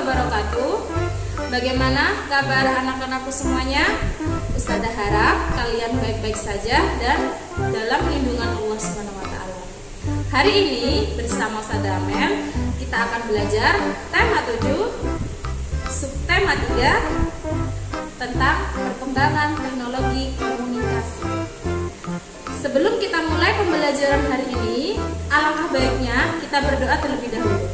wabarakatuh. Bagaimana kabar anak-anakku semuanya? Ustazah harap kalian baik-baik saja dan dalam lindungan Allah SWT. Hari ini bersama Ustazah Amel kita akan belajar tema 7, subtema 3 tentang perkembangan teknologi komunikasi. Sebelum kita mulai pembelajaran hari ini, alangkah baiknya kita berdoa terlebih dahulu.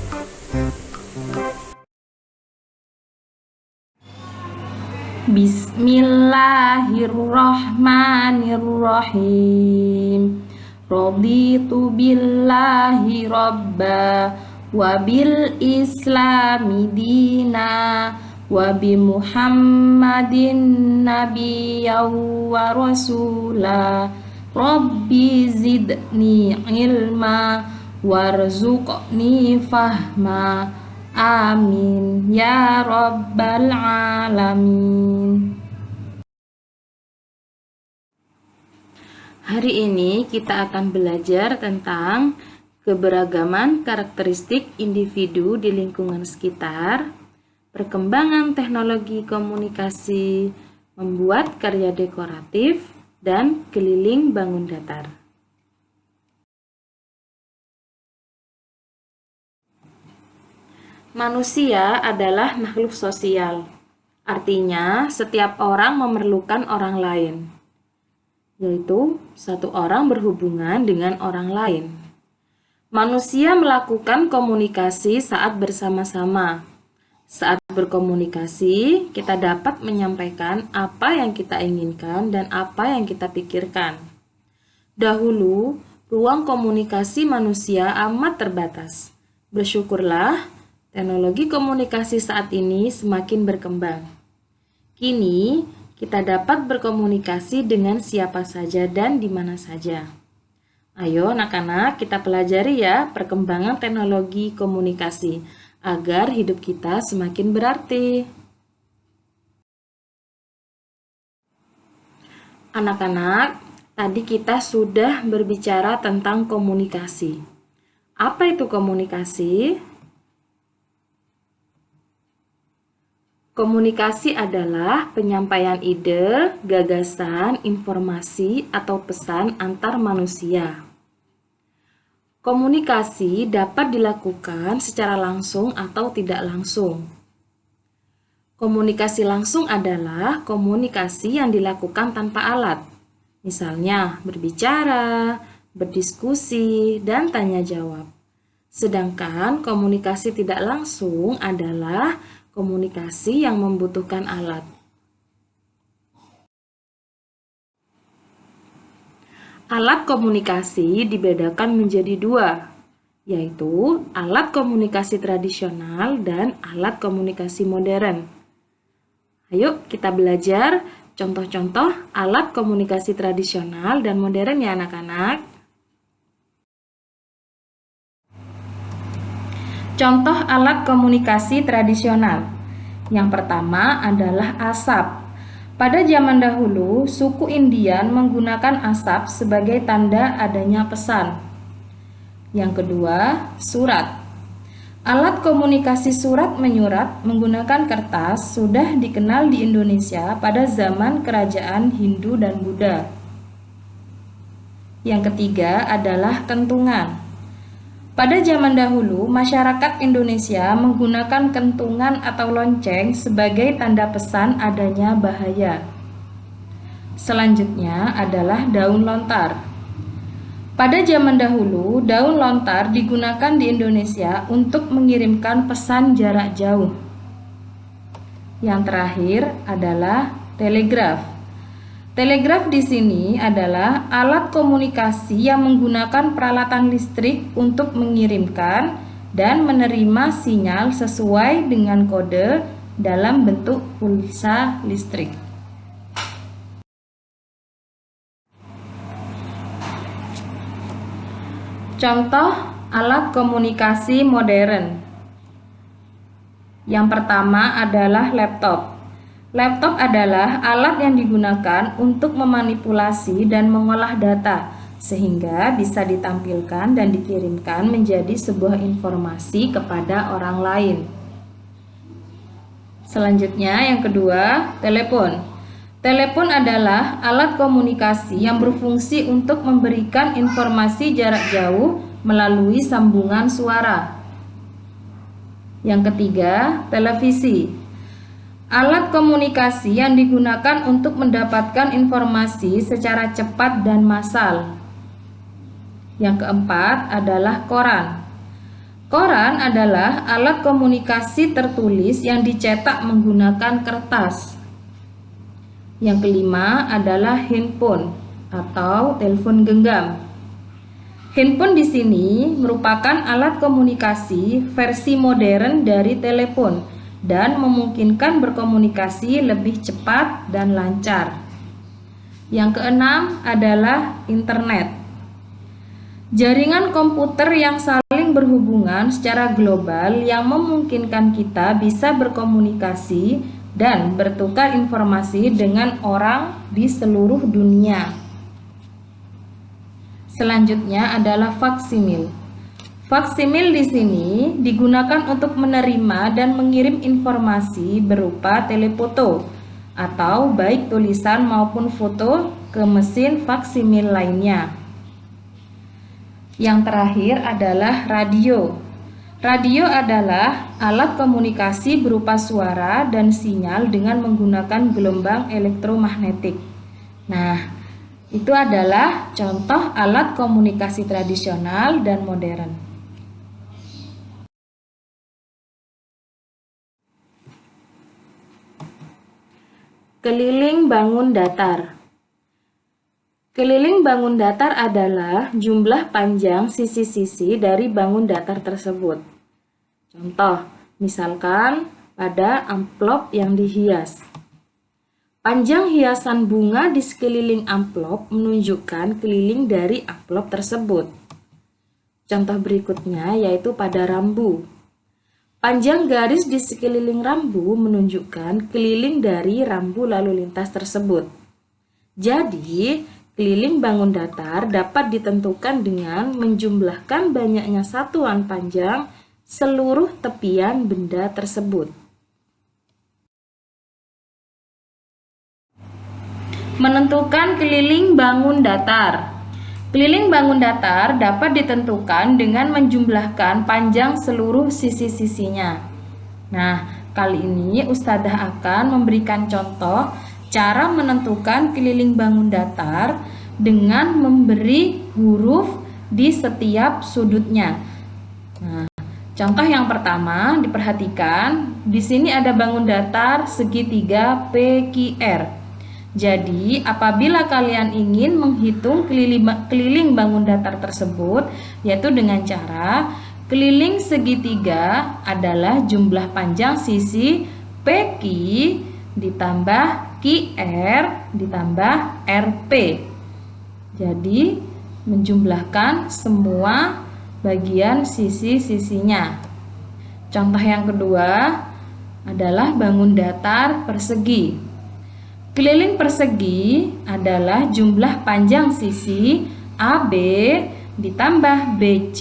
Bismillahirrahmanirrahim. Raditu billahi rabba wa bil islami dina wa bi Muhammadin nabiyyan wa rasula. Rabbi zidni ilma warzuqni fahma. Amin ya rabbal alamin. Hari ini kita akan belajar tentang keberagaman karakteristik individu di lingkungan sekitar, perkembangan teknologi komunikasi, membuat karya dekoratif, dan keliling bangun datar. Manusia adalah makhluk sosial, artinya setiap orang memerlukan orang lain, yaitu satu orang berhubungan dengan orang lain. Manusia melakukan komunikasi saat bersama-sama. Saat berkomunikasi, kita dapat menyampaikan apa yang kita inginkan dan apa yang kita pikirkan. Dahulu, ruang komunikasi manusia amat terbatas. Bersyukurlah, teknologi komunikasi saat ini semakin berkembang. Kini, kita dapat berkomunikasi dengan siapa saja dan di mana saja. Ayo anak-anak, kita pelajari ya perkembangan teknologi komunikasi agar hidup kita semakin berarti. Anak-anak, tadi kita sudah berbicara tentang komunikasi. Apa itu komunikasi? Komunikasi adalah penyampaian ide, gagasan, informasi, atau pesan antar manusia. Komunikasi dapat dilakukan secara langsung atau tidak langsung. Komunikasi langsung adalah komunikasi yang dilakukan tanpa alat, misalnya berbicara, berdiskusi, dan tanya jawab. Sedangkan komunikasi tidak langsung adalah komunikasi yang membutuhkan alat. Alat komunikasi dibedakan menjadi dua, yaitu alat komunikasi tradisional dan alat komunikasi modern. Ayo kita belajar contoh-contoh alat komunikasi tradisional dan modern ya anak-anak. Contoh alat komunikasi tradisional. Yang pertama adalah asap. Pada zaman dahulu, suku Indian menggunakan asap sebagai tanda adanya pesan. Yang kedua, surat. Alat komunikasi surat menyurat menggunakan kertas sudah dikenal di Indonesia pada zaman kerajaan Hindu dan Buddha. Yang ketiga adalah kentungan. Pada zaman dahulu, masyarakat Indonesia menggunakan kentungan atau lonceng sebagai tanda pesan adanya bahaya. Selanjutnya adalah daun lontar. Pada zaman dahulu, daun lontar digunakan di Indonesia untuk mengirimkan pesan jarak jauh. Yang terakhir adalah telegraf. Telegraf di sini adalah alat komunikasi yang menggunakan peralatan listrik untuk mengirimkan dan menerima sinyal sesuai dengan kode dalam bentuk pulsa listrik. Contoh alat komunikasi modern. Yang pertama adalah laptop. Laptop adalah alat yang digunakan untuk memanipulasi dan mengolah data sehingga bisa ditampilkan dan dikirimkan menjadi sebuah informasi kepada orang lain. Selanjutnya yang kedua, telepon. Telepon adalah alat komunikasi yang berfungsi untuk memberikan informasi jarak jauh melalui sambungan suara. Yang ketiga, televisi. Alat komunikasi yang digunakan untuk mendapatkan informasi secara cepat dan massal. Yang keempat adalah koran. Koran adalah alat komunikasi tertulis yang dicetak menggunakan kertas. Yang kelima adalah handphone atau telepon genggam. Handphone di sini merupakan alat komunikasi versi modern dari telepon dan memungkinkan berkomunikasi lebih cepat dan lancar. Yang keenam adalah internet. Jaringan komputer yang saling berhubungan secara global yang memungkinkan kita bisa berkomunikasi dan bertukar informasi dengan orang di seluruh dunia. Selanjutnya adalah faksimil. Faksimil di sini digunakan untuk menerima dan mengirim informasi berupa telefoto atau baik tulisan maupun foto ke mesin faksimil lainnya. Yang terakhir adalah radio. Radio adalah alat komunikasi berupa suara dan sinyal dengan menggunakan gelombang elektromagnetik. Nah, itu adalah contoh alat komunikasi tradisional dan modern. Keliling bangun datar. Keliling bangun datar adalah jumlah panjang sisi-sisi dari bangun datar tersebut. Contoh, misalkan pada amplop yang dihias. Panjang hiasan bunga di sekeliling amplop menunjukkan keliling dari amplop tersebut. Contoh berikutnya yaitu pada rambu. Panjang garis di sekeliling rambu menunjukkan keliling dari rambu lalu lintas tersebut. Jadi, keliling bangun datar dapat ditentukan dengan menjumlahkan banyaknya satuan panjang seluruh tepian benda tersebut. Menentukan keliling bangun datar. Keliling bangun datar dapat ditentukan dengan menjumlahkan panjang seluruh sisi-sisinya. Nah, kali ini Ustadzah akan memberikan contoh cara menentukan keliling bangun datar dengan memberi huruf di setiap sudutnya. Nah, contoh yang pertama diperhatikan, di sini ada bangun datar segitiga PQR. Jadi, apabila kalian ingin menghitung keliling bangun datar tersebut, yaitu dengan cara keliling segitiga adalah jumlah panjang sisi PQ ditambah QR ditambah RP. Jadi menjumlahkan semua bagian sisi-sisinya. Contoh yang kedua adalah bangun datar persegi. Keliling persegi adalah jumlah panjang sisi AB ditambah BC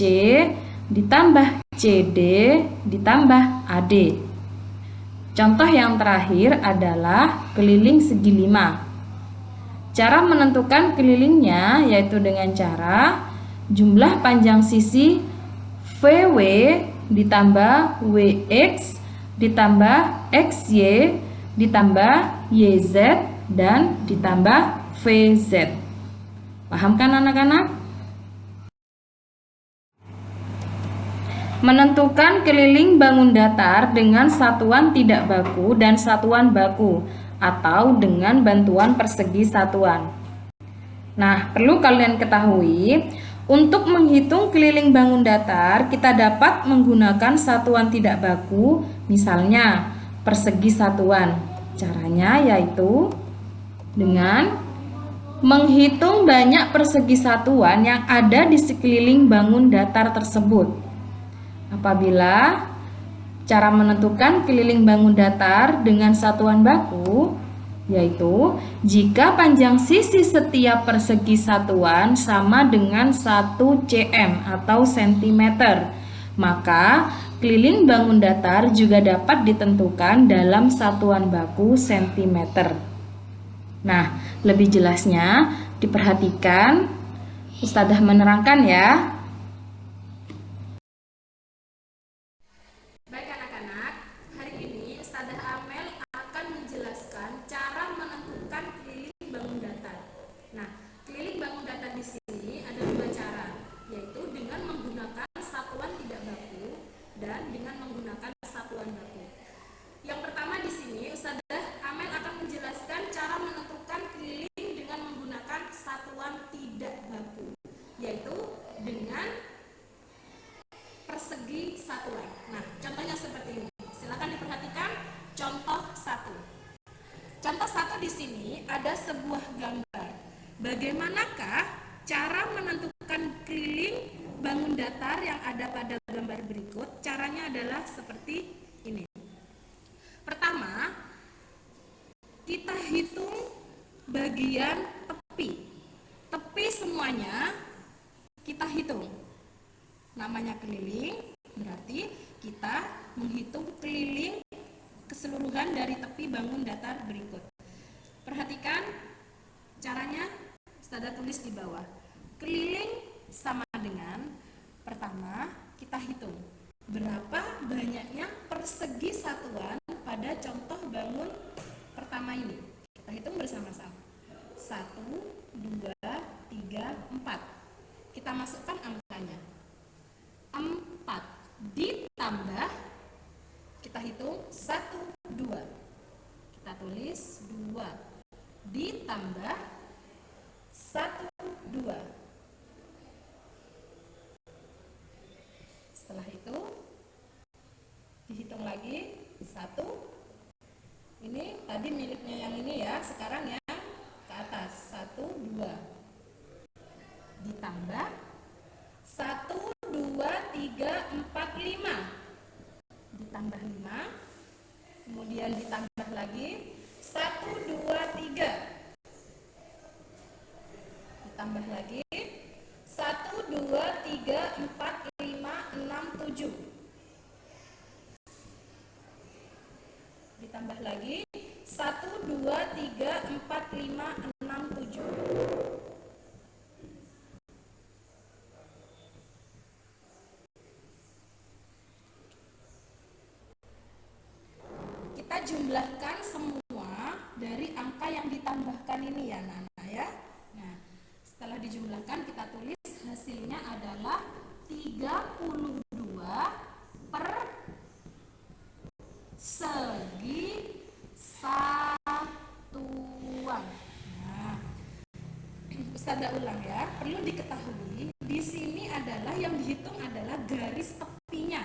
ditambah CD ditambah AD. Contoh yang terakhir adalah keliling segi 5. Cara menentukan kelilingnya yaitu dengan cara jumlah panjang sisi VW ditambah WX ditambah XY ditambah YZ dan ditambah VZ. Paham kan anak-anak? Menentukan keliling bangun datar dengan satuan tidak baku dan satuan baku atau dengan bantuan persegi satuan. Nah, perlu kalian ketahui, untuk menghitung keliling bangun datar kita dapat menggunakan satuan tidak baku, misalnya persegi satuan. Caranya yaitu dengan menghitung banyak persegi satuan yang ada di sekeliling bangun datar tersebut. Apabila cara menentukan keliling bangun datar dengan satuan baku, yaitu jika panjang sisi setiap persegi satuan sama dengan 1 cm atau cm, maka Keliling bangun datar juga dapat ditentukan dalam satuan baku cm. Nah, lebih jelasnya diperhatikan, Ustadzah menerangkan ya. Baik anak-anak, hari ini Ustadzah Amel akan menjelaskan cara menentukan keliling bangun datar. Nah, keliling bangun datar di sini ada dua cara, yaitu dengan menggunakan satuan tidak baku dan dengan menggunakan satuan baku. Yang pertama di sini Ustadzah Amel akan menjelaskan cara menentukan keliling dengan menggunakan satuan tidak baku, yaitu dengan persegi satuan. Nah, contohnya seperti ini. Silakan diperhatikan contoh 1. Contoh 1 di sini ada sebuah gambar. Bagaimanakah cara menentukan keliling bangun datar yang ada pada gambar berikut? Caranya adalah seperti ini. Pertama, kita hitung bagian tepi. Tepi semuanya kita hitung. Namanya keliling, berarti kita menghitung keliling keseluruhan dari tepi bangun datar berikut. Perhatikan caranya, Ustadzah tulis di bawah. Keliling sama dengan, pertama kita hitung berapa banyaknya persegi satuan pada contoh bangun pertama ini. Kita hitung bersama-sama. 1, 2, 3, 4. Kita masukkan angkanya. 4 ditambah, kita hitung 1, 2. Kita tulis 2 ditambah 1, 2. Setelah itu dihitung lagi 1. Ini tadi miliknya yang ini ya, sekarang yang ke atas 1, 2 ditambah 1, 2, 3, 4, 5 ditambah 5, kemudian ditambah lagi 1, 2, 3 ditambah lagi 1, 2, 3, 4, 5, 6, 7 ditambah lagi 1, 2, 3, 4, 5, 6, 7. Kita jumlahkan semua dari angka yang ditambahkan ini ya Nana ya. Nah, setelah dijumlahkan kita tulis hasilnya adalah 32 per segi satuan. Nah, Ustadzah ulang ya. Perlu diketahui di sini adalah yang dihitung adalah garis tepinya.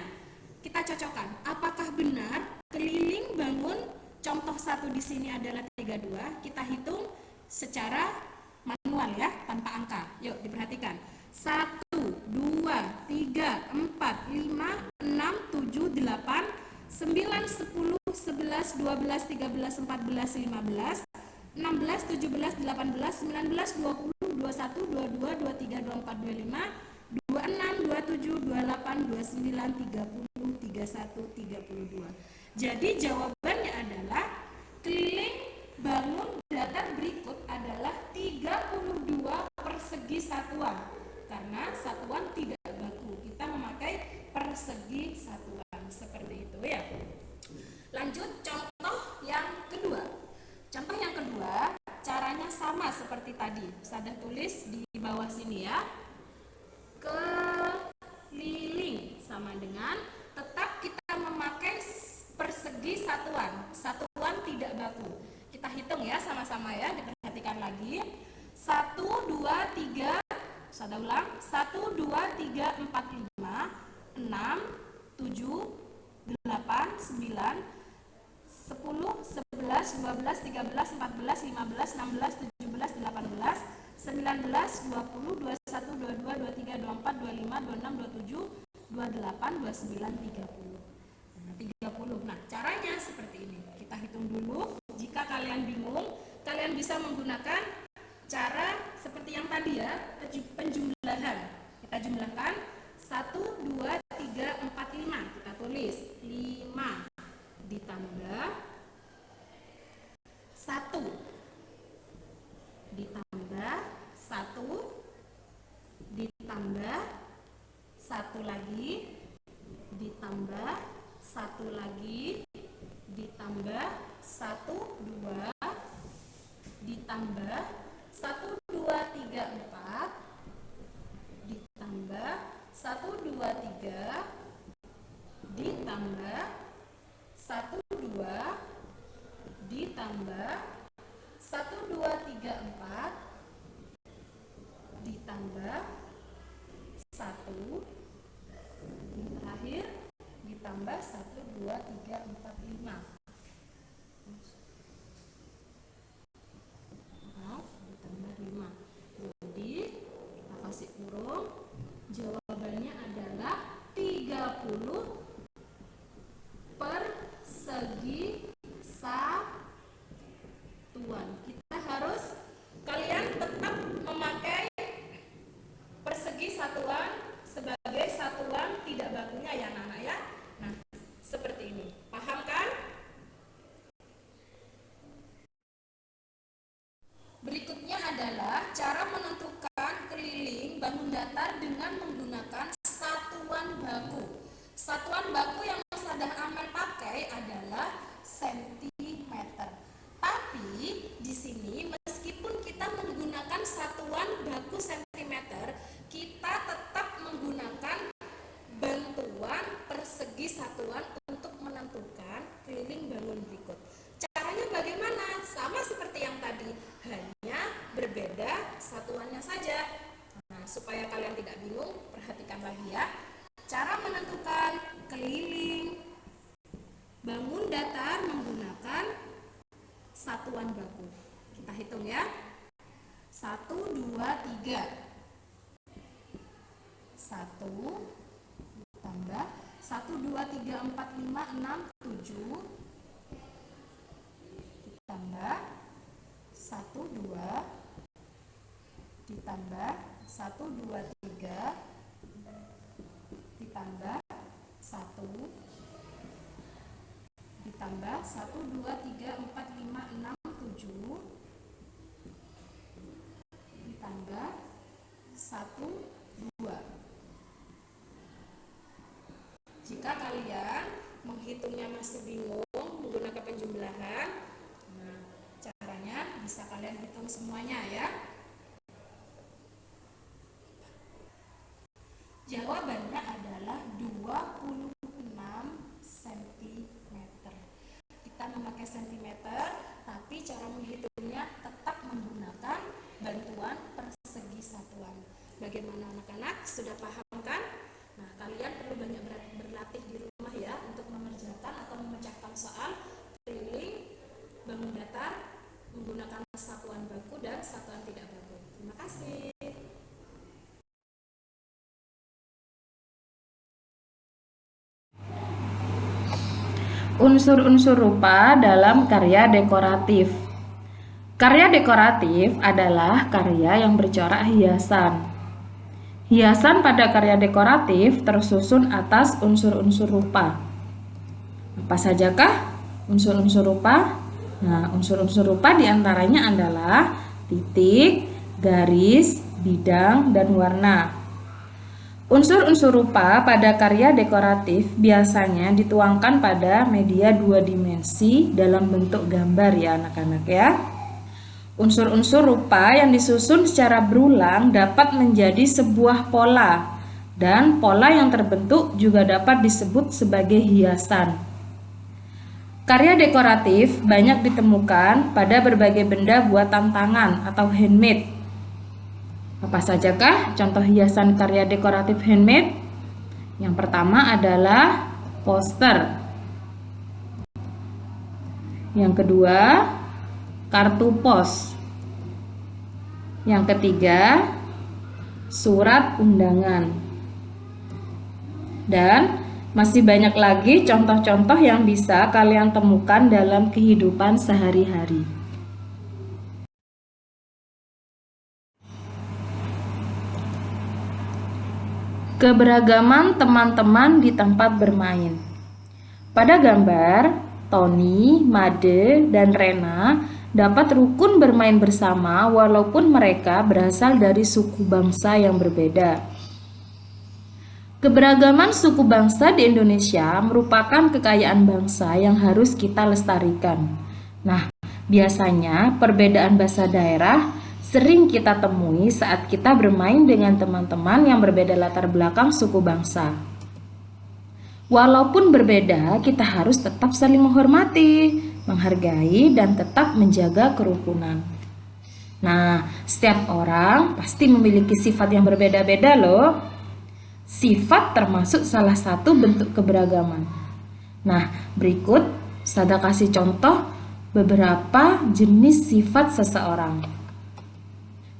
Kita cocokkan. Apakah benar keliling bangun contoh 1 di sini adalah 32? Kita hitung secara manual ya, tanpa angka. Yuk diperhatikan. 1, 2, 3, 4, 5, 6, 7, 8, 9, 10, 11, 12, 13, 14, 15, 16, 17, 18, 19, 20, 21, 22, 23, 24, 25, 26, 27, 28, 29, 30, 31, 32. Jadi jawabannya adalah keliling bangun datar berikut adalah 32 persegi satuan. Karena satuan tidak baku, kita memakai persegi satuan seperti itu ya. Lanjut contoh yang kedua. Contoh yang kedua caranya sama seperti tadi. Ustadzah tulis di bawah sini ya. Keliling sama dengan, tetap kita memakai persegi satuan. Satuan tidak baku. Kita hitung ya sama-sama ya, diperhatikan lagi. 1, 2, 3, Ustadzah ulang. 1, 2, 3, 4, 5, 6, 7, 8, 9, 10, 11, 12, 13, 14, 15, 16, 17, 18, 19, 20, 21, 22, 23, 24, 25, 26, 27, 28, 29, 30. Nah, 30. Nah, caranya seperti ini. Kita hitung dulu. Jika kalian bingung, kalian bisa menggunakan cara seperti yang tadi ya, penjumlahan. Kita jumlahkan 1, 2, 3, 4, 5. Kita tulis 5 ditambah 1 ditambah 1 ditambah 1 lagi ditambah 1 lagi ditambah 1 2 ditambah 1 2 3 4 ditambah 1 2 3 ditambah 1 2 ditambah 1 2 3 4 ditambah 1 yang terakhir ditambah 1 2 3 4 5. Maaf, ditambah 5. Jadi kita kasih kurung, jawabannya adalah 30 persegi satuan. Kita harus, kalian tetap memakai persegi satuan sebagai satuan tidak bakunya ya anak-anak ya. Nah, seperti ini. Paham kan? Berikutnya adalah cara menentukan keliling bangun datar dengan menggunakan satuan baku. Satuan baku yang Ustazah Amel pakai adalah sentimeter. Tapi di sini meskipun kita menggunakan satuan baku sentimeter, kita tetap menggunakan bantuan persegi satuan untuk menentukan keliling bangun berikut. Caranya bagaimana? Sama seperti yang tadi, hanya berbeda satuannya saja. Nah, supaya kalian tidak bingung, perhatikan lagi ya. Cara menentukan keliling bangun datar menggunakan satuan baku. Kita hitung ya. 1 2 3. 1 tambah 1 2 3 4 5 6 7 ditambah 1 2 ditambah 1 2 3 ditambah 1 ditambah 1 2 3 4 5 6 7 ditambah 1 2. Jika kalian menghitungnya masih bingung menggunakan penjumlahan, nah, caranya bisa kalian hitung semuanya ya. Jawabannya adalah 26 cm. Kita memakai centimeter, tapi cara menghitungnya tetap menggunakan bantuan persegi satuan. Bagaimana anak-anak? Sudah paham kan? Nah, kalian perlu banyak berlatih di rumah ya untuk mengerjakan atau memecahkan soal keliling bangun datar menggunakan satuan baku dan satuan tidak baku. Terima kasih. Unsur-unsur rupa dalam karya dekoratif. Karya dekoratif adalah karya yang bercorak hiasan. Hiasan pada karya dekoratif tersusun atas unsur-unsur rupa. Apa sajakah unsur-unsur rupa? Nah, unsur-unsur rupa diantaranya adalah titik, garis, bidang, dan warna. Unsur-unsur rupa pada karya dekoratif biasanya dituangkan pada media 2 dimensi dalam bentuk gambar ya anak-anak ya. Unsur-unsur rupa yang disusun secara berulang dapat menjadi sebuah pola, dan pola yang terbentuk juga dapat disebut sebagai hiasan. Karya dekoratif banyak ditemukan pada berbagai benda buatan tangan atau handmade. Apa sajakah contoh hiasan karya dekoratif handmade? Yang pertama adalah poster. Yang kedua, kartu pos. Yang ketiga, surat undangan. Dan masih banyak lagi contoh-contoh yang bisa kalian temukan dalam kehidupan sehari-hari. Keberagaman teman-teman di tempat bermain. Pada gambar, Tony, Made, dan Rena dapat rukun bermain bersama walaupun mereka berasal dari suku bangsa yang berbeda. Keberagaman suku bangsa di Indonesia merupakan kekayaan bangsa yang harus kita lestarikan. Nah, biasanya perbedaan bahasa daerah sering kita temui saat kita bermain dengan teman-teman yang berbeda latar belakang suku bangsa. Walaupun berbeda, kita harus tetap saling menghormati, menghargai, dan tetap menjaga kerukunan. Nah, setiap orang pasti memiliki sifat yang berbeda-beda loh. Sifat termasuk salah satu bentuk keberagaman. Nah, berikut saya kasih contoh beberapa jenis sifat seseorang.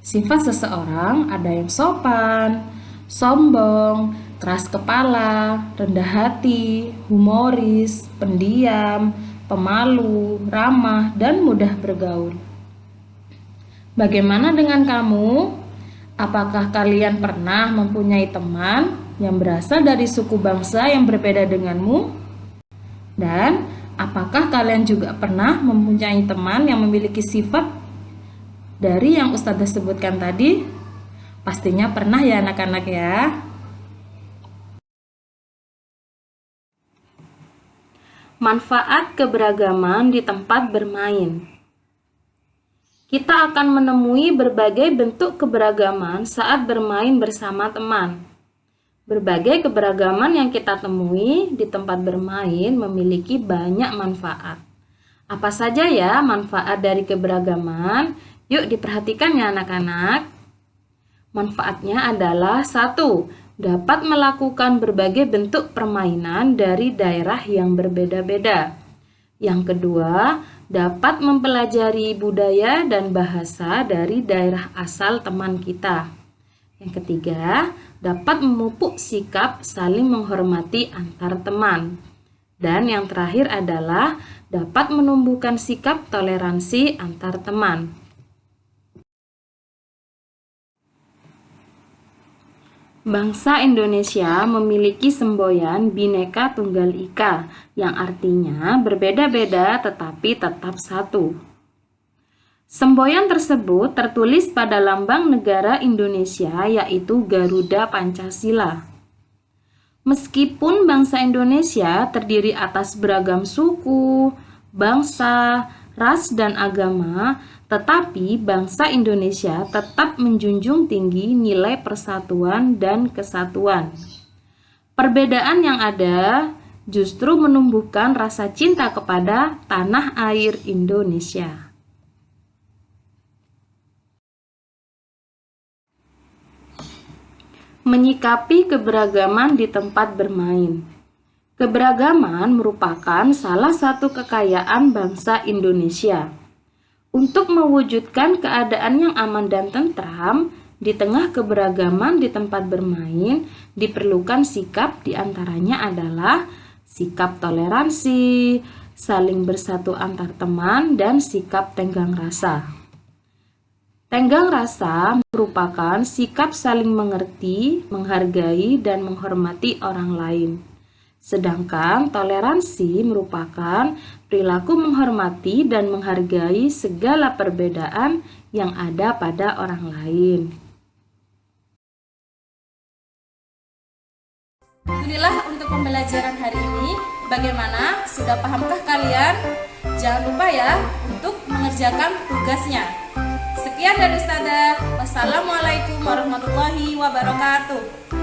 Sifat seseorang ada yang sopan, sombong, keras kepala, rendah hati, humoris, pendiam, pemalu, ramah, dan mudah bergaul. Bagaimana dengan kamu? Apakah kalian pernah mempunyai teman yang berasal dari suku bangsa yang berbeda denganmu? Dan apakah kalian juga pernah mempunyai teman yang memiliki sifat dari yang Ustazah sebutkan tadi? Pastinya pernah ya anak-anak ya. Manfaat keberagaman di tempat bermain. Kita akan menemui berbagai bentuk keberagaman saat bermain bersama teman. Berbagai keberagaman yang kita temui di tempat bermain memiliki banyak manfaat. Apa saja ya manfaat dari keberagaman? Yuk diperhatikan ya anak-anak. Manfaatnya adalah 1. Dapat melakukan berbagai bentuk permainan dari daerah yang berbeda-beda. Yang kedua, dapat mempelajari budaya dan bahasa dari daerah asal teman kita. Yang ketiga, dapat memupuk sikap saling menghormati antar teman. Dan yang terakhir adalah dapat menumbuhkan sikap toleransi antar teman. Bangsa Indonesia memiliki semboyan Bhinneka Tunggal Ika yang artinya berbeda-beda tetapi tetap satu. Semboyan tersebut tertulis pada lambang negara Indonesia yaitu Garuda Pancasila. Meskipun bangsa Indonesia terdiri atas beragam suku, bangsa, ras, dan agama, tetapi bangsa Indonesia tetap menjunjung tinggi nilai persatuan dan kesatuan. Perbedaan yang ada justru menumbuhkan rasa cinta kepada tanah air Indonesia. Menyikapi keberagaman di tempat bermain. Keberagaman merupakan salah satu kekayaan bangsa Indonesia. Untuk mewujudkan keadaan yang aman dan tentram di tengah keberagaman di tempat bermain, diperlukan sikap diantaranya adalah sikap toleransi, saling bersatu antar teman, dan sikap tenggang rasa. Tenggang rasa merupakan sikap saling mengerti, menghargai, dan menghormati orang lain. Sedangkan toleransi merupakan perilaku menghormati dan menghargai segala perbedaan yang ada pada orang lain. Inilah untuk pembelajaran hari ini. Bagaimana? Sudah pahamkah kalian? Jangan lupa ya untuk mengerjakan tugasnya. Sekian dari Ustazah. Wassalamualaikum warahmatullahi wabarakatuh.